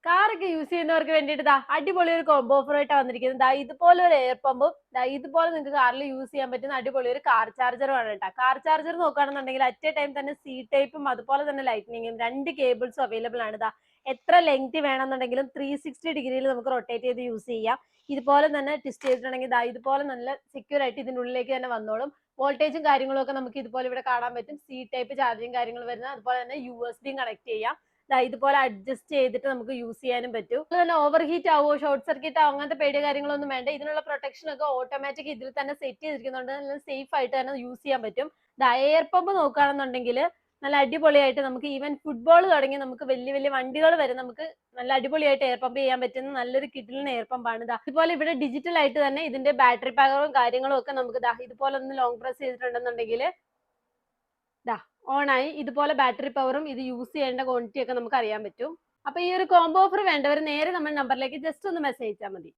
കാറൊക്കെ യൂസ് ചെയ്യുന്നവർക്ക് വേണ്ടിയിട്ട് അടിപൊളി ഒരു കോംബോ ഓഫർ ആയിട്ടാണ് വന്നിരിക്കുന്നത്. ഇതുപോലെ ഒരു എയർ പമ്പും ഇതുപോലെ നിങ്ങൾക്ക് കാറിൽ യൂസ് ചെയ്യാൻ പറ്റുന്ന അടിപൊളി ഒരു കാർ ചാർജറുമാണ് കേട്ടോ. കാർ ചാർജർ നോക്കുകയാണെന്നുണ്ടെങ്കിൽ അറ്റ് എ ടൈം തന്നെ സി ടൈപ്പും അതുപോലെ തന്നെ ലൈറ്റ്നിങ്ങും രണ്ട് കേബിൾസും അവൈലബിൾ ആണ്. എത്ര ലെങ്ത് വേണമെന്നുണ്ടെങ്കിലും 360 ഡിഗ്രിയിൽ നമുക്ക് റൊട്ടേറ്റ് ചെയ്ത് യൂസ് ചെയ്യാം. ഇതുപോലെ തന്നെ ട്വിസ്റ്റ് ചെയ്തിട്ടുണ്ടെങ്കിൽ ഇതുപോലെ നല്ല സെക്യൂർ ആയിട്ട് ഇതിന്റെ ഉള്ളിലേക്ക് തന്നെ വന്നോളും. വോൾട്ടേജും കാര്യങ്ങളും ഒക്കെ നമുക്ക് ഇതുപോലെ ഇവിടെ കാണാൻ പറ്റും. സി ടൈപ്പ് ചാർജിങ് കാര്യങ്ങൾ വരുന്നത്, അതുപോലെ തന്നെ USB കണക്ട് ചെയ്യാം. ഇതുപോലെ അഡ്ജസ്റ്റ് ചെയ്തിട്ട് നമുക്ക് യൂസ് ചെയ്യാനും പറ്റും. അതുപോലെ ഓവർ ഹീറ്റ് ആവോ ഷോർട്ട് സർക്യൂട്ട് ആവോ അങ്ങനത്തെ പേടിയോ കാര്യങ്ങളൊന്നും വേണ്ട. ഇതിനുള്ള പ്രൊട്ടക്ഷൻ ഒക്കെ ഓട്ടോമാറ്റിക് ഇതിൽ തന്നെ സെറ്റ് ചെയ്തിരിക്കുന്നതുകൊണ്ട് നല്ല സേഫ് ആയിട്ട് തന്നെ യൂസ് ചെയ്യാൻ പറ്റും. എയർ പമ്പ് നോക്കുകയാണെന്നുണ്ടെങ്കിൽ നല്ല അടിപൊളിയായിട്ട് നമുക്ക് ഈവൻ ഫുട്ബോൾ തുടങ്ങി നമുക്ക് വലിയ വലിയ വണ്ടികൾ വരെ നമുക്ക് നല്ല അടിപൊളിയായിട്ട് എയർ പമ്പ് ചെയ്യാൻ പറ്റുന്ന നല്ലൊരു കിഡിലിന് എയർ പമ്പാണ്. ഇതുപോലെ ഇവിടെ ഡിജിറ്റൽ ആയിട്ട് തന്നെ ഇതിന്റെ ബാറ്ററി പവറും കാര്യങ്ങളും ഒക്കെ നമുക്ക് ഇതുപോലെ ഒന്ന് ലോങ് പ്രസ് ചെയ്തിട്ടുണ്ടെന്നുണ്ടെങ്കിൽ ഓൺ ആയി. ഇതുപോലെ ബാറ്ററി പവറും ഇത് യൂസ് ചെയ്യേണ്ട ക്വാണ്ടിറ്റി ഒക്കെ നമുക്ക് അറിയാൻ പറ്റും. അപ്പൊ ഈ ഒരു കോംബോ ഓഫർ വേണ്ടവർ നേരെ നമ്മുടെ നമ്പറിലേക്ക് ജസ്റ്റ് ഒന്ന് മെസ്സേജ് അയച്ചാൽ മതി.